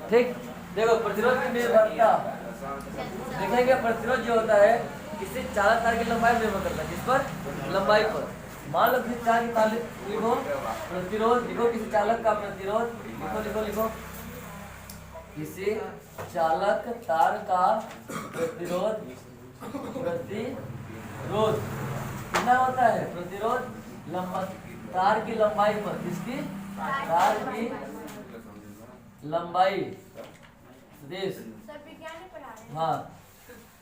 ठीक, देखो प्रतिरोध की निर्भरता देखेंगे। प्रतिरोध जो होता है किसी चालक तार की लंबाई पर निर्भर करता है। किस पर? लंबाई पर। मान लो किसी चालक की तार लिखो प्रतिरोध, लिखो किसी चालक का प्रतिरोध, लिखो लिखो लिखो किसी चालक तार का प्रतिरोध कितना होता है? प्रतिरोध तार की लंबाई पर, किसकी? तार की लंबाई। हाँ,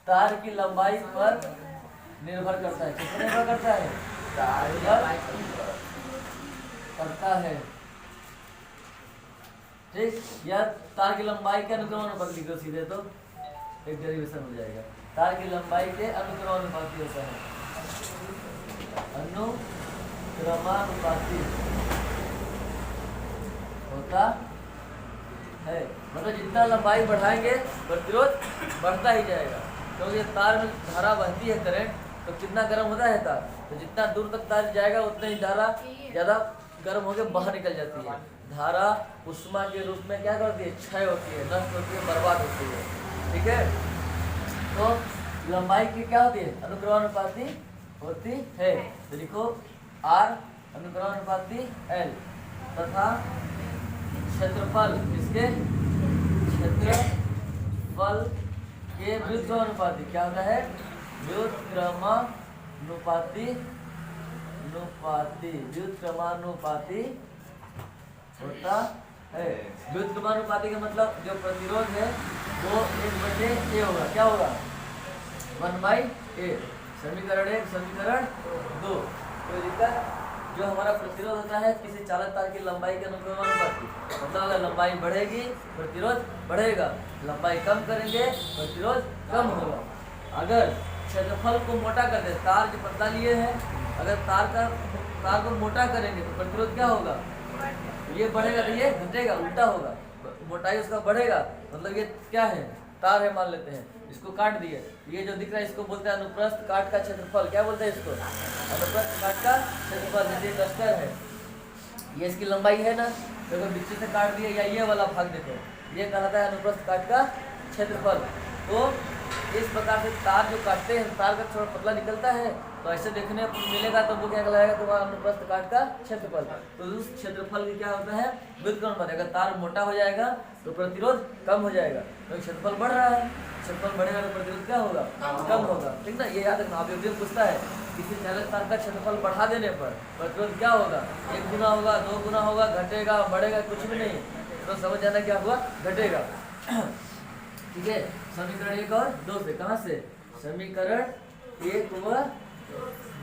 तार की लंबाई पर निर्भर करता है। किस पर निर्भर करता है? करता है। ठीक, या तार की लंबाई के अनुक्रमानुपाती लिखो सीधे तो एक डेरिवेशन हो जाएगा। तार की लंबाई के अनुक्रमानुपाती होता है। अनुक्रमानुपाती होता है, मतलब जितना लंबाई बढ़ाएंगे प्रतिरोध बढ़ता ही जाएगा। क्योंकि तो तार में धारा बहती है, करंट, तो कितना गर्म होता है तार, तो जितना दूर तक तार जाएगा उतना ही धारा ज़्यादा गर्म होकर बाहर निकल जाती है। धारा उष्मा के रूप में क्या करती है? क्षय होती है, नष्ट होती है, बर्बाद होती है। ठीक है, तो लंबाई की क्या होती है? अनुक्रमानुपाती होती है। तो लिखो R अनुक्रमानुपाती L तथा क्षेत्रफल, इसके क्षेत्रफल के व्युत्क्रमानुपाती क्या होता है? व्युत्क्रमानुपाती होता है। व्युत्क्रमानुपाती का मतलब जो प्रतिरोध है वो 1/A होगा। क्या होगा? 1/A। समीकरण 1, समीकरण 2। तो दिक्कत जो हमारा प्रतिरोध होता है किसी चालक तार की लंबाई के अनुक्रमानुपाती, मतलब अगर लंबाई बढ़ेगी प्रतिरोध बढ़ेगा, लंबाई कम करेंगे प्रतिरोध कम होगा। अगर क्षेत्रफल को मोटा कर दे, तार जो पतला लिए है, अगर तार को मोटा करेंगे तो प्रतिरोध क्या होगा? ये बढ़ेगा तो ये घटेगा, उल्टा होगा। मोटाई उसका बढ़ेगा, मतलब ये क्या है? तार है मान लेते हैं, इसको काट दिए, ये जो दिख रहा है इसको बोलते हैं अनुप्रस्थ काट का क्षेत्रफल। क्या बोलते हैं इसको? अनुप्रस्थ काट का क्षेत्रफल। जैसे डस्टर है, ये इसकी लंबाई है ना, तो अगर बीच से काट दिए, या ये वाला भाग देखो, ये कहलाता है अनुप्रस्थ काट का क्षेत्रफल। तो इस प्रकार से तार जो काटते हैं, तार का थोड़ा पतला निकलता है, तो ऐसे देखने को मिलेगा तो वो क्या कहलाएगा? तो वह अनुप्रस्थ काट का क्षेत्रफल। तो उस क्षेत्रफल की क्या होता है? व्युत्क्रमानुपाती। अगर तार मोटा हो जाएगा तो प्रतिरोध कम हो जाएगा, तो क्षेत्रफल बढ़ रहा है, क्षेत्रफल बढ़ेगा तो प्रतिरोध क्या होगा? कम होगा। ठीक ना, ये याद रखना। अब एक पूछता है किसी चालक तार का क्षेत्रफल बढ़ा देने पर प्रतिरोध क्या होगा? 1 गुना होगा, 2 गुना होगा, घटेगा, बढ़ेगा? कुछ भी नहीं। तो समझ जाना क्या हुआ? घटेगा। ठीक है, समीकरण 1 और 2 से। कहाँ से? समीकरण 1 व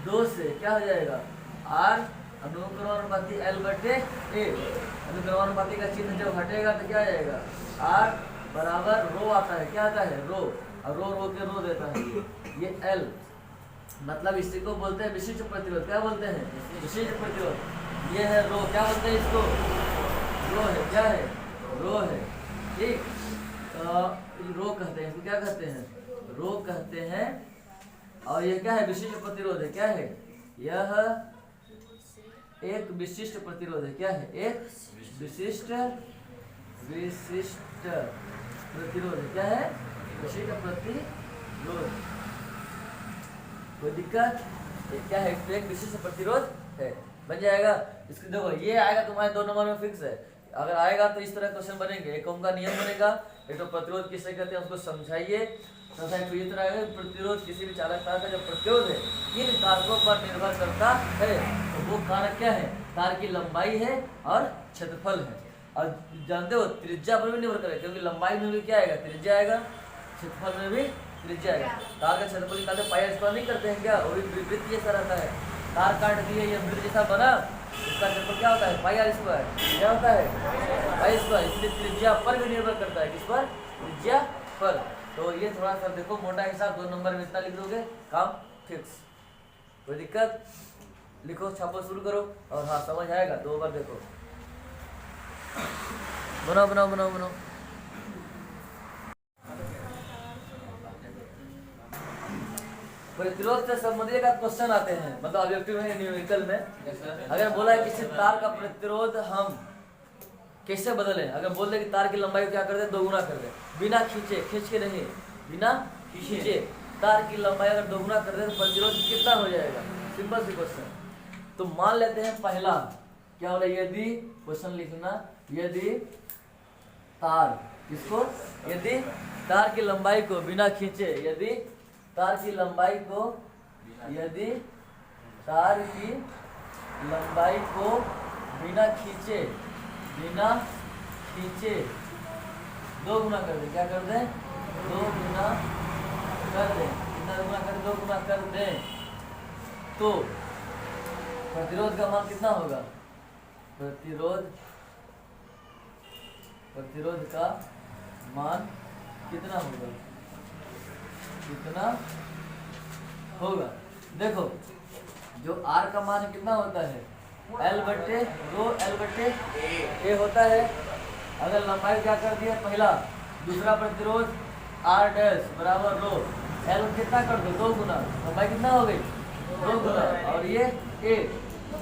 2 से क्या हो जाएगा? R अनुक्रमानुपाती L/A। अनुक्रमानुपाती का चिन्ह जब हटेगा तो क्या आ जाएगा? R बराबर रो आता है। क्या आता है? रो। और रो के रो देता है ये L, मतलब इसी को बोलते हैं विशिष्ट प्रतिरोध। क्या बोलते हैं? विशिष्ट प्रतिरोध। ये है रो, क्या बोलते हैं इसको? रो है। क्या है? रो है। ठीक, रो कहते हैं इसको। क्या कहते हैं? रो कहते हैं। और ये क्या है? विशिष्ट प्रतिरोध है। क्या है? यह एक विशिष्ट प्रतिरोध है। क्या है? एक विशिष्ट प्रतिरोध है। क्या है? विशिष्ट प्रतिरोध। कोई दिक्कत? क्या है? एक विशिष्ट प्रतिरोध है। बन जाएगा। इसको देखो, ये आएगा तुम्हारे 2 नंबर में फिक्स है। अगर आएगा तो इस तरह क्वेश्चन बनेंगे। एक ओम का नियम बनेगा, एक तो प्रतिरोध किसे कहते हैं उसको समझाइए। तो ये तरह है, प्रतिरोध किसी भी चालक तार का जो प्रतिरोध है किन कारकों पर निर्भर करता है, तो वो कारक क्या है? तार की लंबाई है और क्षेत्रफल है। और जानते हो त्रिज्या पर भी निर्भर करेगा, क्योंकि लंबाई में भी क्या आएगा? त्रिज्या आएगा, क्षेत्रफल में भी त्रिज्या आएगा। तार का क्षेत्रफल निकालते पाई स्क्वायर नहीं करते हैं क्या? वो भी वृत्त जैसा रहता है। तार काट दिए, ये वृत्त जैसा बना, उसका क्षेत्रफल क्या होता है? πr²। क्या होता है? π²। इसलिए त्रिज्या पर भी निर्भर करता है। किस पर? त्रिज्या पर। तो ये थोड़ा सा देखो, मोटा हिसाब 2 नंबर में इतना लिख दोगे, काम फिक्स। कोई दिक्कत? लिखो, छापो, शुरू करो। और हाँ, समझ आएगा 2 बार देखो। बनाओ बनाओ बनाओ बनाओ। प्रतिरोध से संबंधित एक क्वेश्चन आते हैं, मतलब ऑब्जेक्टिव है न्यूमेरिकल में। अगर बोला है किसी तार का प्रतिरोध हम कैसे बदलें, अगर बोल दे कि तार की लंबाई को क्या कर दे, दोगुना कर दे, बिना खींचे, खींच के नहीं, बिना खींचे तार की लंबाई अगर दोगुना कर दे तो प्रतिरोध कितना हो जाएगा? सिंपल सी क्वेश्चन। तो मान लेते हैं पहला क्या बोला, यदि क्वेश्चन लिखना, यदि तार किसको, यदि तार की लंबाई को बिना खींचे, यदि तार की लंबाई को, यदि तार की लंबाई को बिना खींचे, बिना खींचे दो गुना कर दे, क्या कर दे, दो गुना कर दे, कितना गुना कर दे, दो गुना कर दे, तो प्रतिरोध का मान कितना होगा? प्रतिरोध का मान कितना होगा, कितना होगा? देखो जो R का मान कितना होता है, L बटे रो L बटे A होता है। अगर लंबाई क्या कर दिया पहला, दूसरा प्रतिरोध R डैश बराबर रो L कितना कर दो, दो गुना, लंबाई कितना हो गई, दो गुना, और ये A,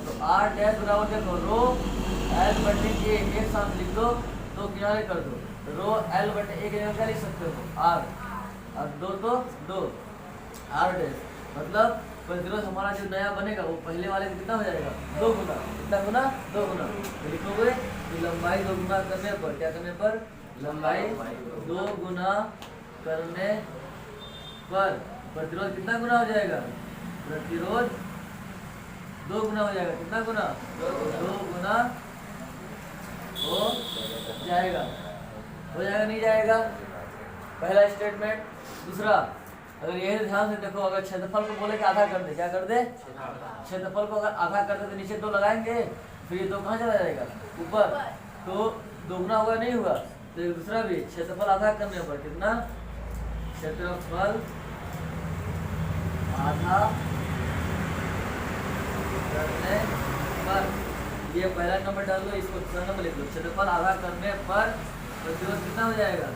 तो R डैश बराबर देखो रो L बटे A, एक साथ लिख दो, दो किनारे कर दो, रो L बटे A के क्या लिख सकते हो, R, और दो तो दो R डैश, मतलब प्रतिरोध हमारा जो नया बनेगा वो पहले वाले से कितना हो जाएगा, दो गुना, कितना गुना, दो गुना। तो लिखोगे कि लंबाई दो गुना करने पर, क्या करने पर, लंबाई दो गुना करने पर प्रतिरोध कितना गुना हो जाएगा, प्रतिरोध दो गुना हो जाएगा, कितना गुना, दो गुना हो जाएगा, हो जाएगा नहीं जाएगा, पहला स्टेटमेंट। दूसरा, अगर यही ध्यान से देखो, अगर क्षेत्रफल को बोले कि आधा कर दे, क्या कर दे, क्षेत्रफल को अगर आधा कर दे तो नीचे दो लगाएंगे, फिर ये दो कहाँ चला जाएगा, ऊपर, तो दोगुना होगा नहीं हुआ। तो एक दूसरा भी क्षेत्रफल आधा करने पर कितना, क्षेत्रफल आधा करने पर, ये पहला नंबर डाल दो, इसको दूसरा नंबर लिख दो, क्षेत्रफल आधा करने पर प्रतिरोध कितना हो जाएगा,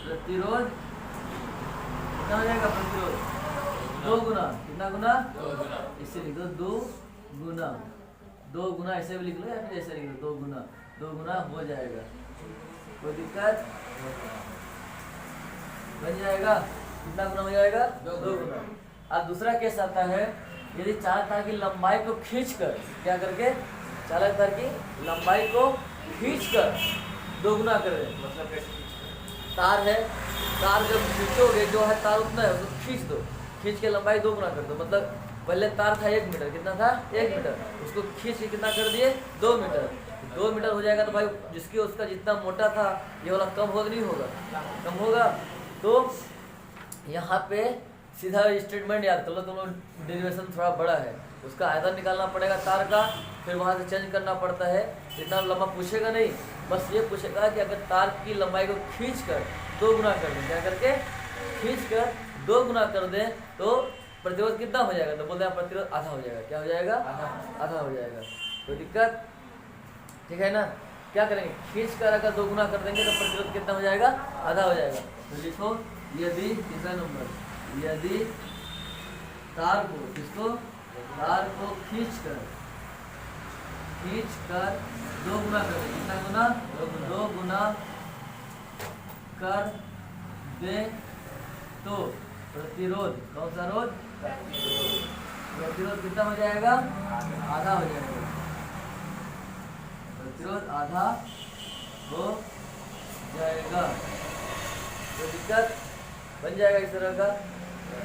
प्रतिरोध कितना हो जाएगा, प्रतिरोध दो गुना, कितना गुना, इसे लिख दो दो गुना, दो गुना ऐसे भी लिख लो या फिर ऐसे लिख दो, दो गुना, दो गुना हो जाएगा, कोई दिक्कत, बन जाएगा, कितना गुना हो जाएगा, दो गुना। अब दूसरा केस आता है, यदि चालक तार की लंबाई को खींचकर, क्या करके, चालक तार की लंबाई को खींचकर दो गुना कर दे, मतलब तार है, तार जब खींचोगे जो है तार उतना है उसको खींच दो, खींच के लंबाई दो गुना कर दो, मतलब पहले तार था 1 मीटर, कितना था 1 मीटर, उसको खींच के कितना कर दिए 2 मीटर, 2 मीटर हो जाएगा। तो भाई जिसकी उसका जितना मोटा था ये वाला कम होगा नहीं होगा, कम होगा। तो यहाँ पे सीधा स्टेटमेंट याद कर लो, तुम लोग डेरिवेशन थोड़ा बड़ा है, उसका आयतन निकालना पड़ेगा तार का, फिर वहाँ से चेंज करना पड़ता है, इतना लंबा पूछेगा नहीं, बस ये पूछेगा कि अगर तार की लंबाई को खींच कर दो गुना कर दें, क्या करके खींच कर दो गुना कर दें तो प्रतिरोध कितना हो जाएगा, तो बोलते हैं प्रतिरोध आधा हो जाएगा, क्या हो जाएगा, आधा हो जाएगा, कोई दिक्कत, ठीक है ना। क्या करेंगे, खींच कर अगर दो गुना कर देंगे तो प्रतिरोध कितना हो जाएगा, आधा हो जाएगा। तो लिखो यदि, तीसरा नंबर, यदि तार को, किसको, तार को खींच कर दो गुना कर दे, कितना गुना, दो गुना कर दे तो प्रतिरोध, कौन सा रोध, प्रतिरोध कितना हो जाएगा, आधा हो जाएगा, प्रतिरोध आधा हो जाएगा, तो दिक्कत बन जाएगा इस तरह का।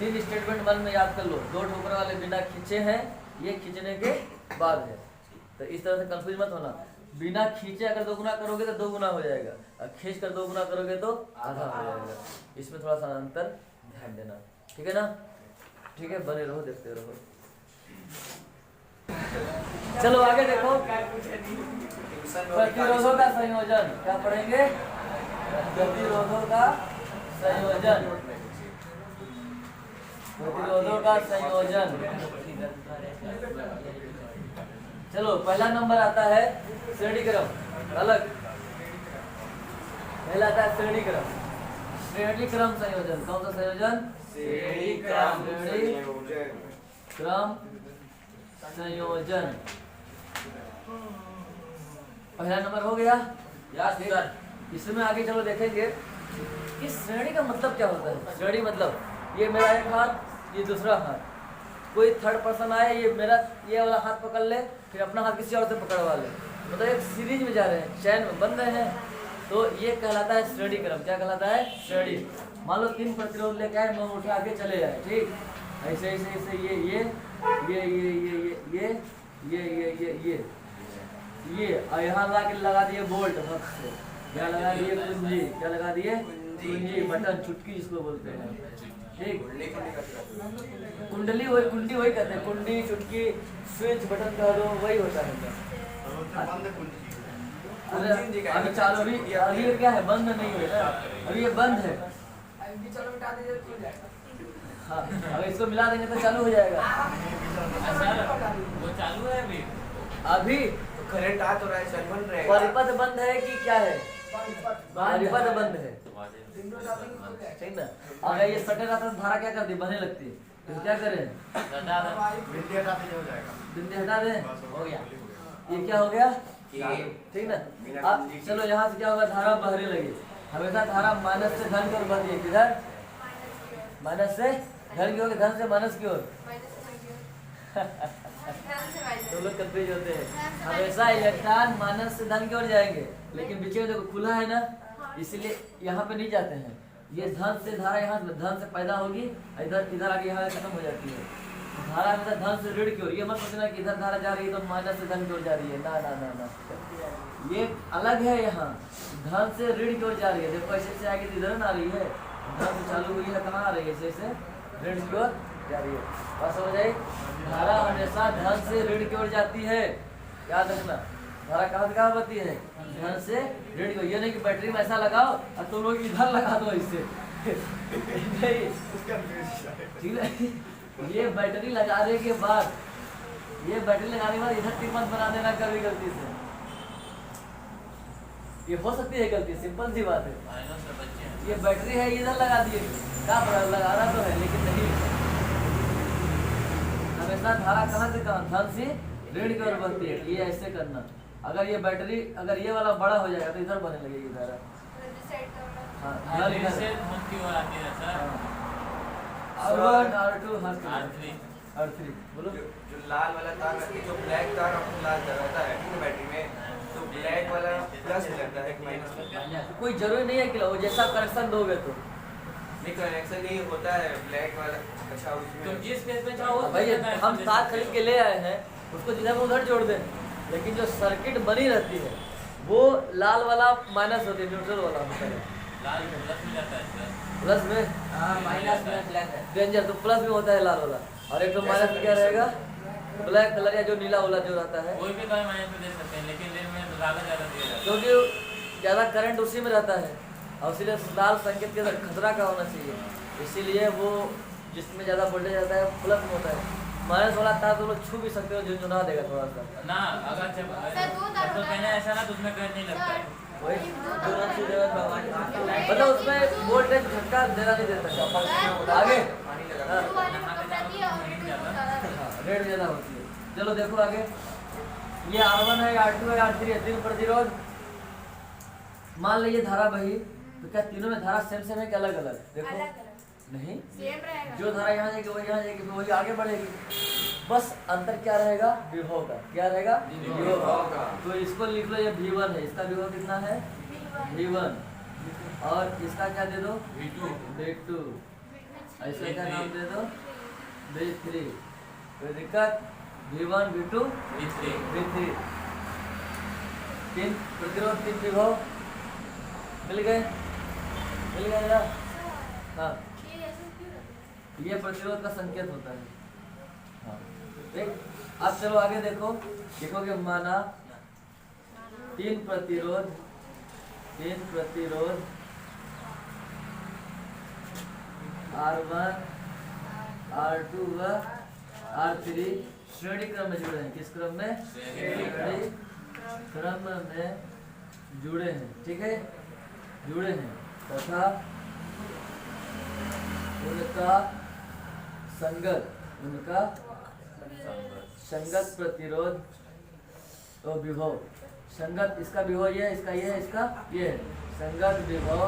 3 स्टेटमेंट मन में याद कर लो, 2 ठोकर वाले बिना खींचे हैं, ये खींचने के बाद है, तो इस तरह से कंफ्यूज मत होना। बिना खींचे अगर दो गुना करोगे तो दो गुना हो जाएगा, और खींच कर दो गुना करोगे तो आधा हो जाएगा, इसमें थोड़ा सा अंतर ध्यान देना, ठीक है ना। ठीक है, बने रहो, देखते रहो। चलो आगे देखो, प्रतिरोधों का संयोजन, क्या पढ़ेंगे, प्रतिरोधों का संयोजन, प्रतिरोधों का संयोजन। चलो पहला नंबर आता है श्रेणी क्रम, अलग पहला आता है श्रेणी क्रम, श्रेणी क्रम संयोजन। कौन सा संयोजन, श्रेणी क्रम क्रम संयोजन। पहला नंबर हो गया। Yes sir. इसमें आगे चलो देखेंगे कि श्रेणी का मतलब क्या होता है। श्रेणी मतलब ये मेरा एक हाथ, ये दूसरा हाथ, कोई थर्ड पर्सन आए, ये मेरा ये वाला हाथ पकड़ ले, फिर अपना हाथ किसी और से पकड़वा ले, मतलब एक सीरीज में जा रहे हैं, चैन में बन रहे हैं, तो ये कहलाता है श्रेणी क्रम। क्या कहलाता है? श्रेणी। मान लो 3 प्रतिरोध लेके आए, मैं उठा के चले जाए, ठीक, ऐसे ऐसे ऐसे ये और यहाँ लगा दिए बोल्ट हाथ से, क्या लगा दिए? कुंजी। क्या लगा दिए? कुंजी, बटन, चुटकी जिसको बोलते हैं, ठीक। कुंडली वही, कुंडी वही कहते हैं, कुंडी, चुटकी, स्विच, बटन कह दो, वही होता है। अभी चालू, अभी ये क्या है? बंद नहीं है, अभी ये बंद है। हाँ, अगर इसको मिला देंगे तो चालू हो जाएगा। वो चालू है अभी? अभी करंट आ तो रहा है सर, बन रहा है। परिपथ बंद है कि क्या है? परिपथ बंद है, ठीक ना। अगर ये सटे रहता तो धारा क्या करती? बहने लगती, तो क्या करें? बिंदी हटा दें, हो गया। ये क्या हो गया? ठीक ना। अब चलो यहाँ से क्या होगा? धारा बहने लगी। हमेशा धारा माइनस से धन की ओर बढ़ती है। किधर? माइनस से धन की ओर, धन से माइनस की ओर। तो लोग कंफ्यूज होते हैं। हमेशा इलेक्ट्रॉन माइनस से धन की ओर जाएंगे, लेकिन बीच में देखो खुला है ना, इसीलिए यहाँ पे नहीं जाते हैं। ये धन से धारा यहाँ धन से पैदा होगी, इधर आगे यहाँ खत्म हो जाती है। धारा हमेशा धन से ऋण की ओर। ये मत सोचना कि इधर धारा जा रही है तो माइनस से धन की ओर जा रही है, ना ना ना ना, ये अलग है। यहाँ धन से ऋण की ओर जा रही है। देखो ऐसे से आगे इधर ना आ रही है, धन से चालू हुई है, कहाँ आ रही है? ऐसे ऋण की ओर जा रही है। बात समझ आई? धारा हमेशा धन से ऋण की ओर जाती है, याद रखना। धारा कहाँ बढ़ती है? धन से ऋण की ओर। ये नहीं कि बैटरी में ऐसा लगाओ और तुम लोग इधर लगा दो इससे नहीं, ठीक है। ये बैटरी लगाने के बाद, ये बैटरी लगाने के बाद इधर तीर मत बना देना कभी गलती से। ये हो सकती है गलती, सिंपल सी बात है। ये बैटरी है, इधर लगा दिए, क्या लगाना तो है लेकिन नहीं। हमेशा धारा कहाँ से कहाँ? धन से ऋण की ओर बढ़ती है। ये ऐसे करना। अगर ये बैटरी, अगर ये वाला बड़ा हो जाएगा तो इधर बनने लगेगी धारा। R3 बोलो। जो लाल वाला तार, जो ब्लैक तार लाल रहता है बैटरी में, तो ब्लैक वाला प्लस में लगता है, माइनस में। कोई जरूरी नहीं है कि वो जैसा कनेक्शन दोगे तो नहीं, कनेक्शन नहीं होता है ब्लैक वाला। अच्छा, उसमें जिस केस में चाहो भाई, हम तार खरीद के ले आए हैं, उसको जिधर में उधर जोड़ दें, लेकिन जो सर्किट बनी रहती है वो लाल वाला माइनस होती है, न्यूट्रल वाला होता है। लाल प्लस में जाता है सर, प्लस में, माइनस में ब्लैक है डेंजर, तो प्लस में होता है लाल वाला, और एक तो माइनस में क्या रहेगा? ब्लैक कलर या जो नीला वाला जो रहता है, कोई भी कहीं माइनस में दे सकते हैं, लेकिन लेन में ज्यादा ज़्यादा दिया जाता है क्योंकि ज़्यादा करंट उसी में रहता है, और इसलिए लाल संकेत के अंदर खतरा का होना चाहिए, इसीलिए वो जिसमें ज़्यादा वोल्टेज रहता है प्लस में होता है। माइनस वाला तार तो लोग छू भी सकते हो, झुनझुना देगा थोड़ा सा ना। अगर तो पहले ऐसा ना तो उसमें करंट नहीं लगता है, वही मतलब उसमें वोल्टेज झटका देना नहीं देता। आगे रेट ज़्यादा होती है। चलो देखो आगे, ये R1 है, R2 है, R3 है, 3 प्रतिरोध। मान लीजिए धारा बही, तो क्या तीनों में धारा सेम सेम है कि अलग अलग? देखो नहीं, जो धारा यहाँ जाएगी वही यहाँ जाएगी, वही आगे बढ़ेगी, बस अंतर क्या रहेगा? विभव का। क्या रहेगा? विभव का। तो इसको लिख लो, ये V1 है, इसका विभव कितना है? V1, और इसका क्या दे दो? V2, इसका क्या नाम दे दो? V3। कोई दिक्कत? V1, V2, V3, 3 प्रतिरोध, 3 विभव मिल गए ना? हाँ, ये प्रतिरोध का संकेत होता है। हाँ, ठीक। अब चलो आगे देखो, देखोगे माना 3 प्रतिरोध R1, R2 व R3 श्रेणी क्रम में जुड़े हैं। किस क्रम में? श्रेणी क्रम में जुड़े हैं, ठीक है, जुड़े हैं तथा उनका संगत प्रतिरोध तो विभव, संगत इसका विभव ये है, इसका ये है, इसका ये है, संगत विभव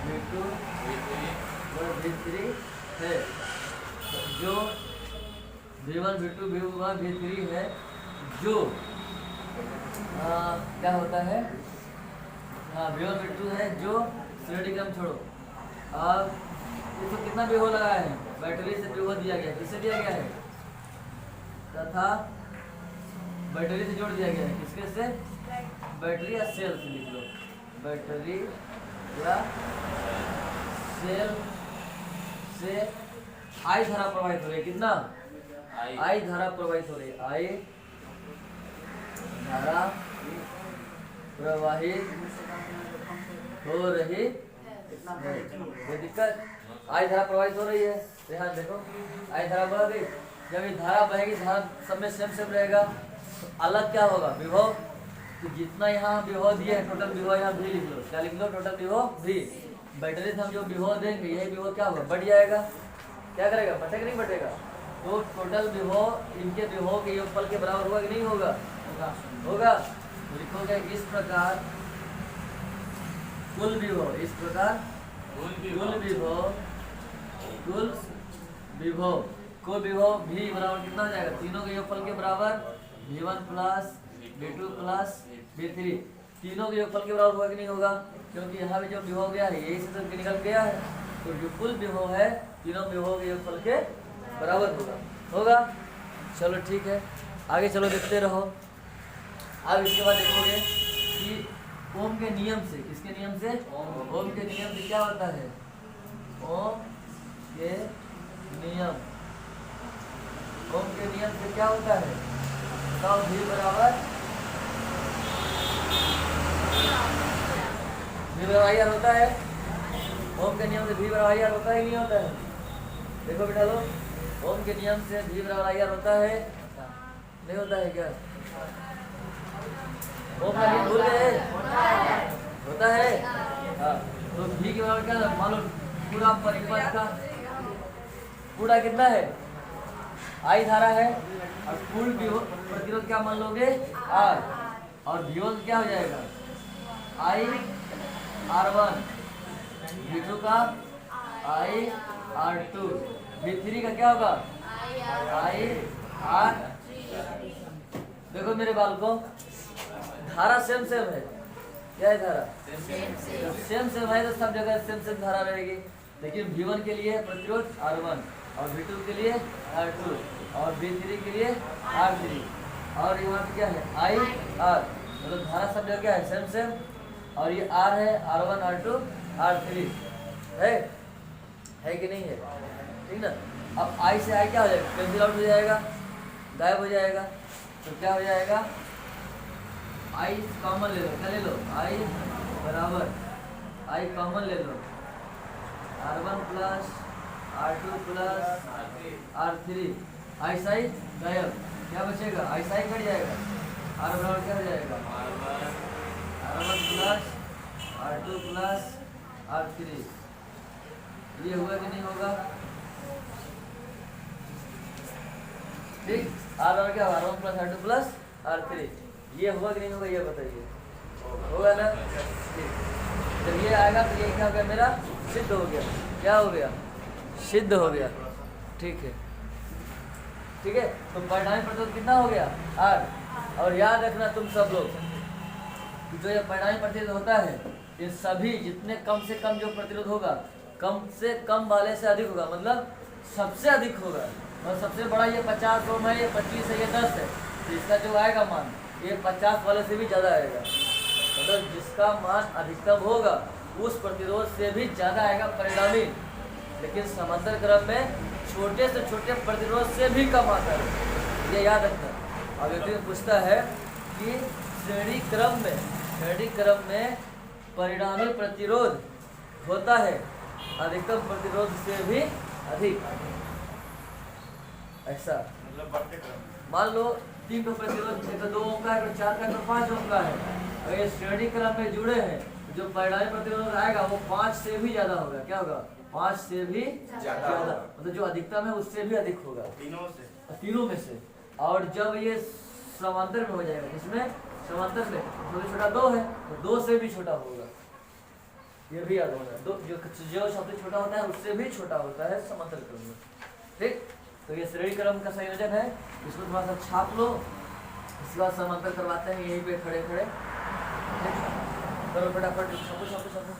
V2 और V3 है। जो V1 V2 V1 V3 है, जो क्या होता है, हाँ V1 V2 है जो श्रेणी क्रम छोड़ो। अब इसको कितना विभव लगाया है, बैटरी से विभव दिया गया है, किससे दिया गया है, तथा बैटरी से जोड़ दिया गया है, किसके से, बैटरी या सेल से लिख लो, बैटरी या सेल से आई धारा प्रवाहित हो रही है, कितना आई धारा प्रवाहित हो रही है, आई धारा प्रवाहित हो रही है। कोई दिक्कत, आई धारा प्रवाहित हो रही है, ध्यान देखो, आई धारा बह गई, जब ये धारा बहेगी धारा सब में सेम रहेगा, तो अलग क्या होगा, विभव, तो जितना यहाँ विभव दिए है टोटल विभव यहाँ भी लिख लो, क्या लिख लो, टोटल विभव भी, बैटरी से हम जो विभव देंगे यही विभव क्या होगा, बढ़ जाएगा, क्या करेगा, बटेगा नहीं बटेगा, तो टोटल विभव इनके विभव के योगफल के बराबर होगा कि नहीं होगा, होगा, तो लिखोगे इस प्रकार कुल विभव, इस प्रकार कुल विभव भी बराबर कितना हो जाएगा, तीनों के योगफल के बराबर V1 plus V2 plus V3, तीनों के योगफल के बराबर होगा कि नहीं होगा, क्योंकि यहाँ भी जो विभव गया है यही से तो निकल गया है, तो जो कुल विभव है तीनों विभव के योगफल के बराबर होगा। चलो ठीक है, आगे चलो देखते रहो। अब इसके बाद देखोगे कि ओम के नियम से, किसके नियम से, ओम के नियम से क्या होता है, ओम के नियम, ओम के नियम से क्या होता है, तब भी बराबर आर होता है, ओम के नियम से भी बराबर आर होता है, नहीं होता है, देखो बेटा लो, ओम के नियम से भी बराबर आर होता है, नहीं होता है क्या, ओम का नियम भूल गए, होता है, हाँ, तो भी के बराबर क्या, मान लो पूरा परिपथ का पूरा कितना है, आई धारा है, और कुल प्रतिरोध क्या मान लोगे, आर, और विरोध क्या हो जाएगा, आई R1, V2 का आई R2, V3 का क्या होगा, आई R, देखो मेरे बाल को, धारा सेम है, क्या है धारा, सेम है, तो सब जगह सेम धारा रहेगी, लेकिन V1 के लिए प्रतिरोध R1, और V2 के लिए R2, और V3 के लिए R3, और यहाँ पे क्या है, आई R, मतलब धारा सब जगह क्या है, सेम, और ये R है, R1 R2 R3 है कि नहीं है, ठीक ना। अब I से I क्या हो जाएगा, कैंसिल आउट हो जाएगा, गायब हो जाएगा, तो क्या हो जाएगा, I कॉमन ले लो, क्या ले लो, I बराबर I कॉमन ले लो, R1 plus R2 plus R3, I Sai गायब, क्या बचेगा, I साई कट जाएगा, R बराबर क्या हो जाएगा, R1 plus R2 plus R3, ये होगा कि नहीं होगा, ठीक, R और क्या, R1 plus R2 plus R3, ये होगा कि नहीं होगा, ये बताइए, होगा ना, ठीक, जब ये आएगा तो ये क्या हो गया, मेरा सिद्ध हो गया, क्या हो गया, सिद्ध हो गया, ठीक है, तो परिणामी प्रतिरोध कितना हो गया, R, और याद रखना तुम सब लोग, जो ये परिणामी प्रतिरोध होता है, ये सभी जितने कम से कम जो प्रतिरोध होगा, कम से कम वाले से अधिक होगा, मतलब सबसे अधिक होगा, और सबसे बड़ा ये 50 ओम है, ये 25 है, ये 10 है, तो इसका जो आएगा मान ये 50 वाले से भी ज़्यादा आएगा, मतलब जिसका मान अधिकतम होगा उस प्रतिरोध से भी ज़्यादा आएगा परिणामी, लेकिन समांतर क्रम में छोटे से छोटे प्रतिरोध से भी कम आता है, ये याद रखना। अब यदि पूछता है कि श्रेणी क्रम में परिणामी प्रतिरोध होता है अधिकतम प्रतिरोध से भी अधिक, ऐसा मान लो 3 प्रतिरोध, 2 ओम का है, 4 का है, 5 ओम का है, अगर ये श्रेणी क्रम में जुड़े हैं जो परिणामी प्रतिरोध आएगा वो 5 से भी ज्यादा होगा। क्या होगा? 5 से भी ज्यादा होगा। मतलब जो अधिकतम है उससे भी अधिक होगा तीनों में से। और जब ये समांतर में हो जाएगा, इसमें समांतर में सबसे छोटा 2 है तो 2 से भी छोटा होगा। ये भी याद होगा, जो सबसे छोटा होता है उससे भी छोटा होता है समांतर क्रम में। ठीक, तो ये श्रेणी क्रम का संयोजन है, इसको थोड़ा सा छाप लो। इसके बाद समांतर करवाते हैं यहीं पे खड़े खड़े। करो फटाफट, छापो छापो छापो।